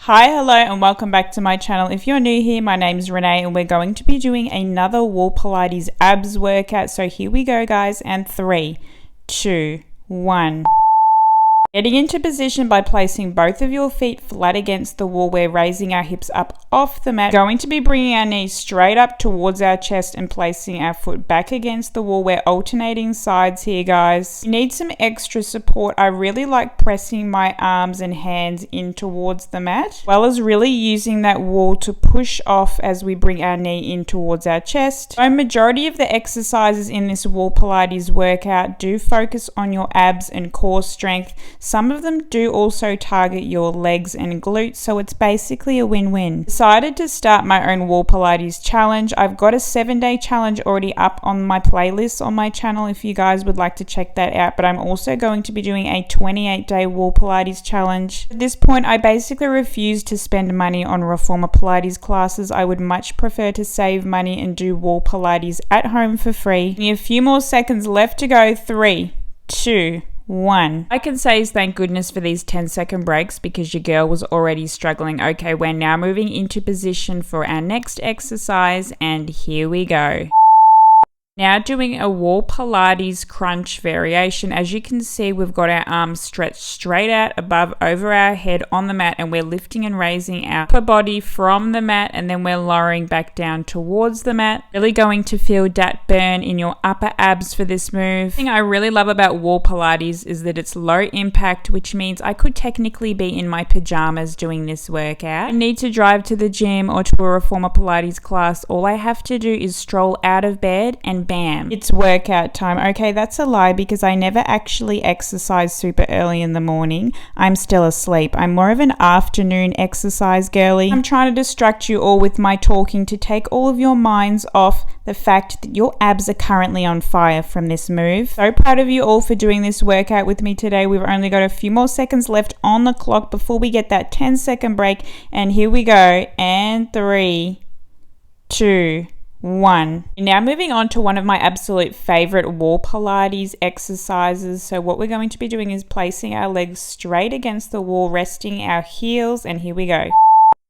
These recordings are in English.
Hi, hello, and welcome back to my channel. If you're new here, my name is Renee, and we're going to be doing another wall Pilates abs workout. So here we go, guys, and 3, 2, 1. Getting into position by placing both of your feet flat against the wall. We're raising our hips up off the mat. Going to be bringing our knees straight up towards our chest and placing our foot back against the wall. We're alternating sides here, guys. You need some extra support. I really like pressing my arms and hands in towards the mat, as well as really using that wall to push off as we bring our knee in towards our chest. So majority of the exercises in this wall Pilates workout do focus on your abs and core strength. Some of them do also target your legs and glutes, so it's basically a win-win. Decided to start my own wall Pilates challenge. I've got a 7-day challenge already up on my playlist on my channel if you guys would like to check that out, but I'm also going to be doing a 28-day wall Pilates challenge. At this point, I basically refuse to spend money on reformer Pilates classes. I would much prefer to save money and do wall Pilates at home for free. Only a few more seconds left to go. 3, 2, 1. I can say is thank goodness for these 10-second breaks because your girl was already struggling. Okay, we're now moving into position for our next exercise, and here we go. Now doing a wall Pilates crunch variation. As you can see, we've got our arms stretched straight out above over our head on the mat, and we're lifting and raising our upper body from the mat, and then we're lowering back down towards the mat. Really going to feel that burn in your upper abs for this move. The thing I really love about wall Pilates is that it's low impact, which means I could technically be in my pajamas doing this workout. I need to drive to the gym or to a reformer Pilates class. All I have to do is stroll out of bed and bam, it's workout time. Okay, that's a lie because I never actually exercise super early in the morning. I'm still asleep. I'm more of an afternoon exercise girly. I'm trying to distract you all with my talking to take all of your minds off the fact that your abs are currently on fire from this move. So proud of you all for doing this workout with me today. We've only got a few more seconds left on the clock before we get that 10-second break, and here we go. And 3, 2, 1. Now moving on to one of my absolute favorite wall Pilates exercises. So what we're going to be doing is placing our legs straight against the wall, resting our heels, and here we go.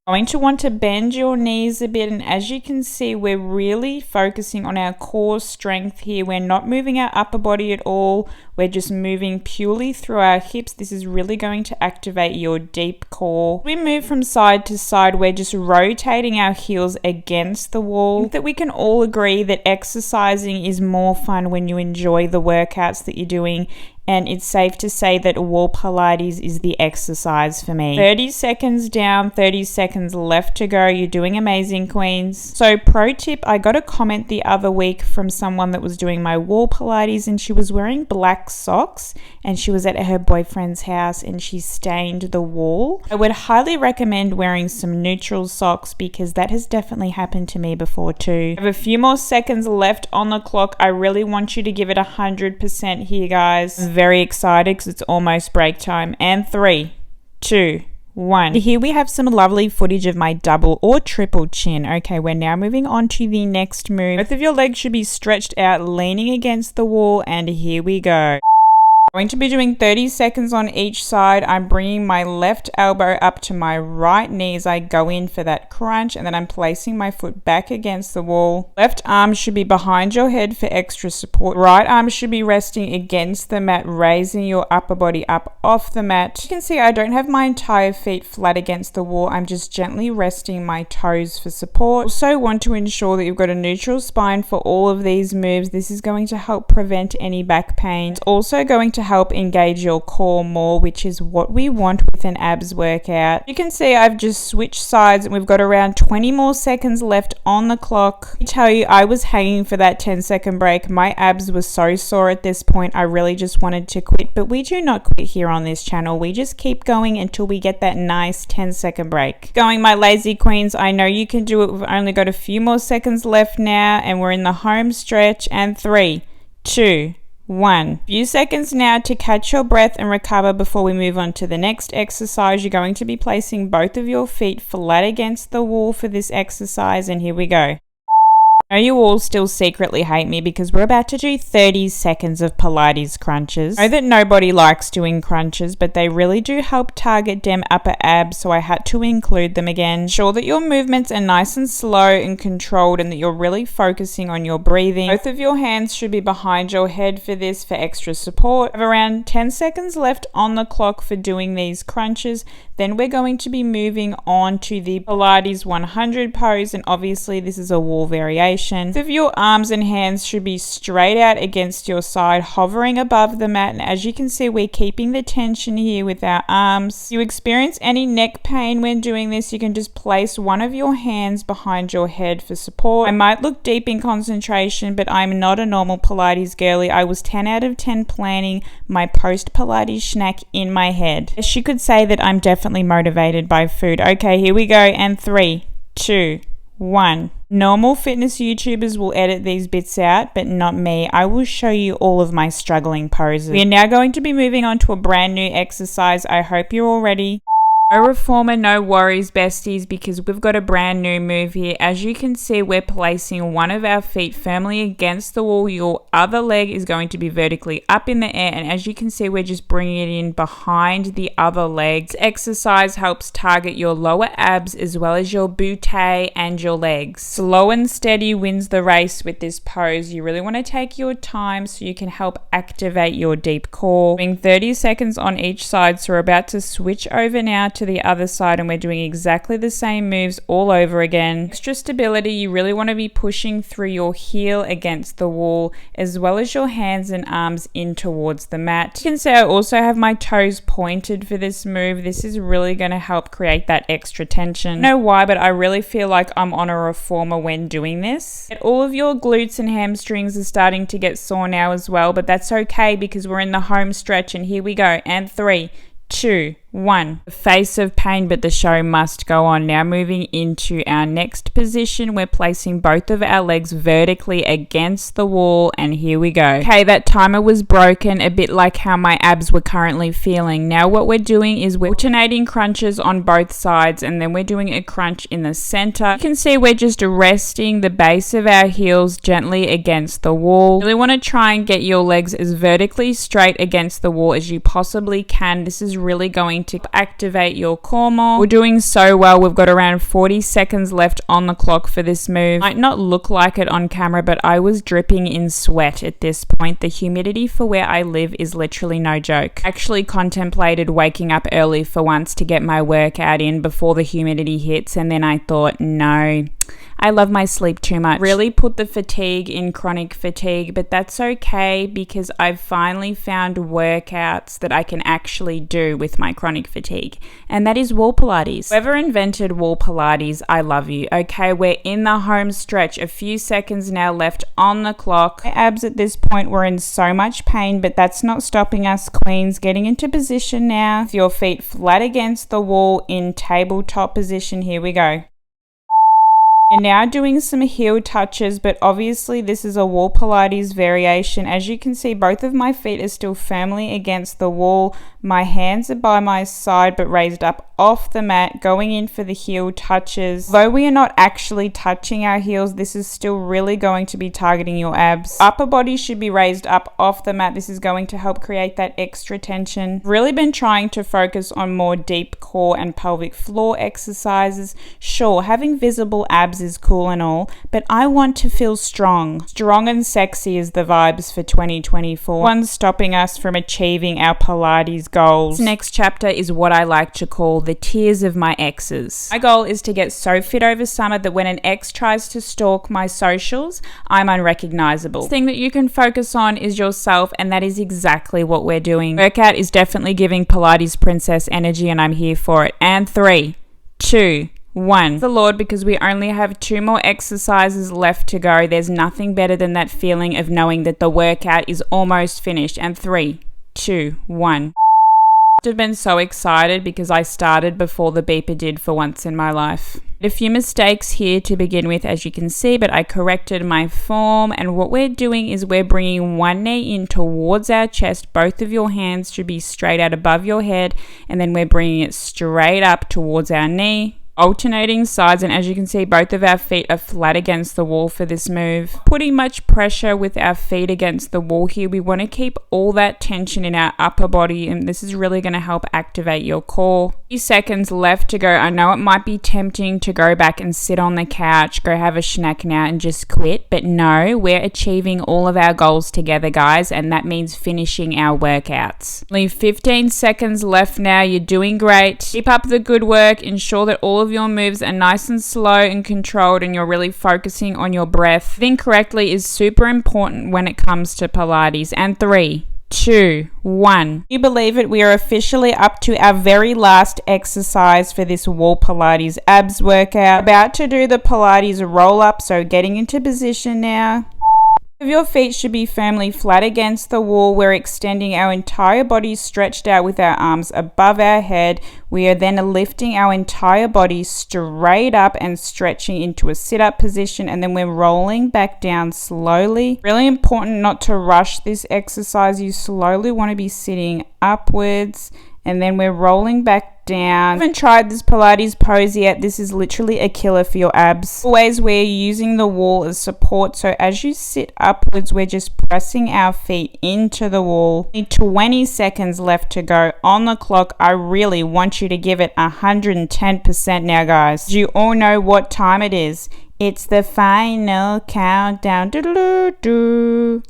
Going to want to bend your knees a bit, and as you can see, we're really focusing on our core strength here. We're not moving our upper body at all. We're just moving purely through our hips. This is really going to activate your deep core. We move from side to side. We're just rotating our heels against the wall. I think that we can all agree that exercising is more fun when you enjoy the workouts that you're doing. And it's safe to say that wall Pilates is the exercise for me. 30 seconds down, 30 seconds left to go. You're doing amazing, queens. So pro tip, I got a comment the other week from someone that was doing my wall Pilates, and she was wearing black socks, and she was at her boyfriend's house and she stained the wall. I would highly recommend wearing some neutral socks because that has definitely happened to me before too. I have a few more seconds left on the clock. I really want you to give it 100% here, guys. I'm very excited because it's almost break time. And 3, 2, 1. Here we have some lovely footage of my double or triple chin. Okay, we're now moving on to the next move. Both of your legs should be stretched out, leaning against the wall, and here we go. Going to be doing 30 seconds on each side. I'm bringing my left elbow up to my right knee as I go in for that crunch, and then I'm placing my foot back against the wall. Left arm should be behind your head for extra support. Right arm should be resting against the mat, raising your upper body up off the mat. You can see I don't have my entire feet flat against the wall. I'm just gently resting my toes for support. Also want to ensure that you've got a neutral spine for all of these moves. This is going to help prevent any back pain. It's also going to help engage your core more, which is what we want with an abs workout. You can see I've just switched sides and we've got around 20 more seconds left on the clock. I tell you, I was hanging for that 10-second break. My abs were so sore at this point. I really just wanted to quit, but we do not quit here on this channel. We just keep going until we get that nice 10-second break. Going, my lazy queens. I know you can do it. We've only got a few more seconds left now, and we're in the home stretch. And 3, 2, 1. Few seconds now to catch your breath and recover before we move on to the next exercise. You're going to be placing both of your feet flat against the wall for this exercise, and here we go. I know you all still secretly hate me because we're about to do 30 seconds of Pilates crunches. I know that nobody likes doing crunches, but they really do help target them upper abs, so I had to include them again. Ensure that your movements are nice and slow and controlled and that you're really focusing on your breathing. Both of your hands should be behind your head for this for extra support. I have around 10 seconds left on the clock for doing these crunches. Then we're going to be moving on to the Pilates 100 pose, and obviously this is a wall variation. Both of your arms and hands should be straight out against your side, hovering above the mat, and as you can see, we're keeping the tension here with our arms. If you experience any neck pain when doing this, you can just place one of your hands behind your head for support. I might look deep in concentration, but I'm not a normal Pilates girly. I was 10 out of 10 planning my post-Pilates snack in my head. Yes, you could say that I'm definitely motivated by food. Okay, here we go, and 3, 2, 1. Normal fitness YouTubers will edit these bits out, but not me. I will show you all of my struggling poses. We are now going to be moving on to a brand new exercise. I hope you're all ready. No reformer, no worries, besties, because we've got a brand new move here. As you can see, we're placing one of our feet firmly against the wall. Your other leg is going to be vertically up in the air, and as you can see, we're just bringing it in behind the other leg. This exercise helps target your lower abs as well as your butte and your legs. Slow and steady wins the race with this pose. You really want to take your time so you can help activate your deep core. Doing 30 seconds on each side, so we're about to switch over now to the other side, and we're doing exactly the same moves all over again. Extra stability, you really want to be pushing through your heel against the wall as well as your hands and arms in towards the mat. You can see I also have my toes pointed for this move. This is really going to help create that extra tension. I don't know why, but I really feel like I'm on a reformer when doing this. And all of your glutes and hamstrings are starting to get sore now as well, but that's okay because we're in the home stretch, and here we go, and 3, 2, 1. The face of pain, but the show must go on. Now moving into our next position, we're placing both of our legs vertically against the wall, and here we go. Okay, that timer was broken, a bit like how my abs were currently feeling. Now what we're doing is we're alternating crunches on both sides, and then we're doing a crunch in the center. You can see we're just resting the base of our heels gently against the wall. You really want to try and get your legs as vertically straight against the wall as you possibly can. This is really going to activate your core more. We're doing so well. We've got around 40 seconds left on the clock for this move. Might not look like it on camera, but I was dripping in sweat at this point. The humidity for where I live is literally no joke. I actually contemplated waking up early for once to get my workout in before the humidity hits, and then I thought, no, I love my sleep too much. Really put the fatigue in chronic fatigue, but that's okay because I've finally found workouts that I can actually do with my chronic fatigue, and that is wall Pilates. Whoever invented wall Pilates, I love you. Okay, we're in the home stretch. A few seconds now left on the clock. My abs at this point were in so much pain, but that's not stopping us, queens. Getting into position now with your feet flat against the wall in tabletop position. Here we go. You're now doing some heel touches, but obviously this is a wall Pilates variation. As you can see, both of my feet are still firmly against the wall. My hands are by my side but raised up off the mat, going in for the heel touches. Though we are not actually touching our heels, this is still really going to be targeting your abs. Upper body should be raised up off the mat. This is going to help create that extra tension. Really been trying to focus on more deep core and pelvic floor exercises. Sure, having visible abs is cool and all, but I want to feel strong. Strong and sexy is the vibes for 2024. One's stopping us from achieving our Pilates goals. This next chapter is what I like to call the tears of my exes. My goal is to get so fit over summer that when an ex tries to stalk my socials, I'm unrecognizable. The thing that you can focus on is yourself, and that is exactly what we're doing. Workout is definitely giving Pilates princess energy, and I'm here for it. And 3, 2, 1. The Lord, because we only have 2 more exercises left to go. There's nothing better than that feeling of knowing that the workout is almost finished. And 3, 2, 1. I've been so excited because I started before the beeper did for once in my life. A few mistakes here to begin with, as you can see, but I corrected my form, and what we're doing is we're bringing one knee in towards our chest. Both of your hands should be straight out above your head, and then we're bringing it straight up towards our knee. alternating sides, and as you can see, both of our feet are flat against the wall for this move. Putting much pressure with our feet against the wall here. We want to keep all that tension in our upper body, and this is really going to help activate your core. few seconds left to go. I know it might be tempting to go back and sit on the couch, go have a snack now and just quit, but no, we're achieving all of our goals together, guys, and that means finishing our workouts. Only 15 seconds left now. You're doing great. Keep up the good work. Ensure that all of your moves are nice and slow and controlled, and you're really focusing on your breath. Breathing correctly is super important when it comes to Pilates. And 3, 2, 1. You believe it, we are officially up to our very last exercise for this wall Pilates abs workout. About to do the Pilates roll up, so getting into position now. Your feet should be firmly flat against the wall. We're extending our entire body stretched out with our arms above our head. We are then lifting our entire body straight up and stretching into a sit-up position, and then we're rolling back down slowly. Really important not to rush this exercise. You slowly want to be sitting upwards, and then we're rolling back down. If you haven't tried this Pilates pose yet, this is literally a killer for your abs. Always we're using the wall as support, so as you sit upwards, we're just pressing our feet into the wall. 20 seconds left to go on the clock. I really want you to give it 110% now, guys. You all know what time it is. It's the final countdown. Do-do-do-do.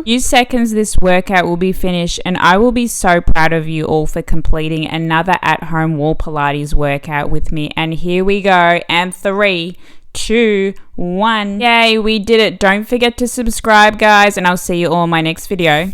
Few seconds this workout will be finished, and I will be so proud of you all for completing another at-home wall Pilates workout with me. And here we go. And 3, 2, 1. Yay, we did it. Don't forget to subscribe, guys, and I'll see you all in my next video.